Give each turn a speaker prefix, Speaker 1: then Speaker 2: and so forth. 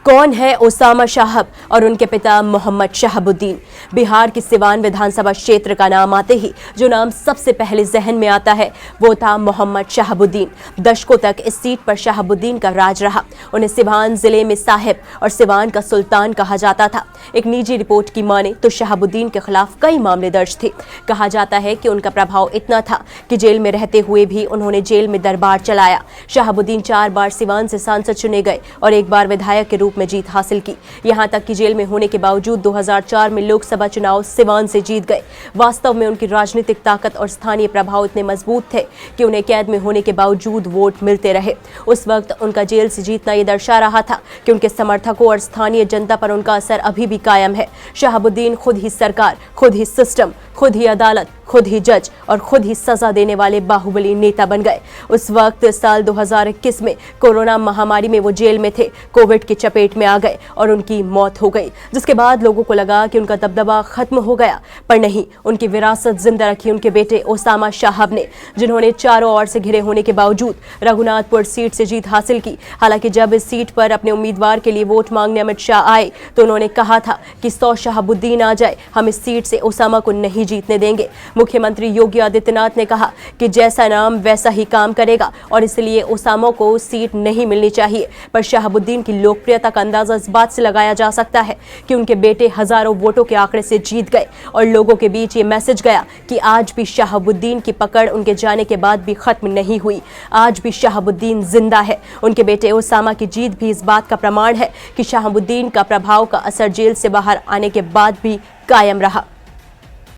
Speaker 1: कौन है ओसामा शाहब और उनके पिता मोहम्मद शहाबुद्दीन। बिहार की सिवान विधानसभा क्षेत्र का नाम आते ही जो नाम सबसे पहले जहन में आता है वो था मोहम्मद शहाबुद्दीन। दशकों तक इस सीट पर शहाबुद्दीन का राज रहा। उन्हें सिवान जिले में साहिब और सिवान का सुल्तान कहा जाता था। एक निजी रिपोर्ट की माने तो शहाबुद्दीन के खिलाफ कई मामले दर्ज थे। कहा जाता है कि उनका प्रभाव इतना था कि जेल में रहते हुए भी उन्होंने जेल में दरबार चलाया। शहाबुद्दीन 4 बार सिवान से सांसद चुने गए और 1 बार विधायक के रूप में जीत हासिल की। यहां तक कि जेल में होने के बावजूद 2004 में लोकसभा चुनाव सिवान से जीत गए। वास्तव में उनकी राजनीतिक ताकत और स्थानीय प्रभाव इतने मजबूत थे कि उन्हें कैद में होने के बावजूद वोट मिलते रहे। उस वक्त उनका जेल से जीतना ये दर्शा रहा था कि उनके समर्थकों और स्थानीय जनता पर उनका असर अभी भी कायम है। शहाबुद्दीन खुद ही सरकार, खुद ही सिस्टम, खुद ही अदालत, खुद ही जज और खुद ही सजा देने वाले बाहुबली नेता बन गए। उस वक्त साल 2021 में कोरोना महामारी में वो जेल में थे, कोविड की चपेट में आ गए और उनकी मौत हो गई, जिसके बाद लोगों को लगा कि उनका दबदबा खत्म हो गया। पर नहीं, उनकी विरासत जिंदा रखी उनके बेटे ओसामा शाहब ने, जिन्होंने चारों ओर से घिरे होने के बावजूद रघुनाथपुर सीट से जीत हासिल की। हालांकि जब इस सीट पर अपने उम्मीदवार के लिए वोट मांगने अमित शाह आए तो उन्होंने कहा था कि 100 शहाबुद्दीन आ जाए, हम इस सीट से ओसामा को नहीं जीतने देंगे। मुख्यमंत्री योगी आदित्यनाथ ने कहा कि जैसा नाम वैसा ही काम करेगा और इसलिए ओसामा को सीट नहीं मिलनी चाहिए। पर शहाबुद्दीन की लोकप्रियता का अंदाजा इस बात से लगाया जा सकता है कि उनके बेटे हजारों वोटों के आंकड़े से जीत गए और लोगों के बीच ये मैसेज गया कि आज भी शहाबुद्दीन की पकड़ उनके जाने के बाद भी खत्म नहीं हुई। आज भी शहाबुद्दीन जिंदा है। उनके बेटे ओसामा की जीत भी इस बात का प्रमाण है कि शहाबुद्दीन का प्रभाव का असर जेल से बाहर आने के बाद भी कायम रहा।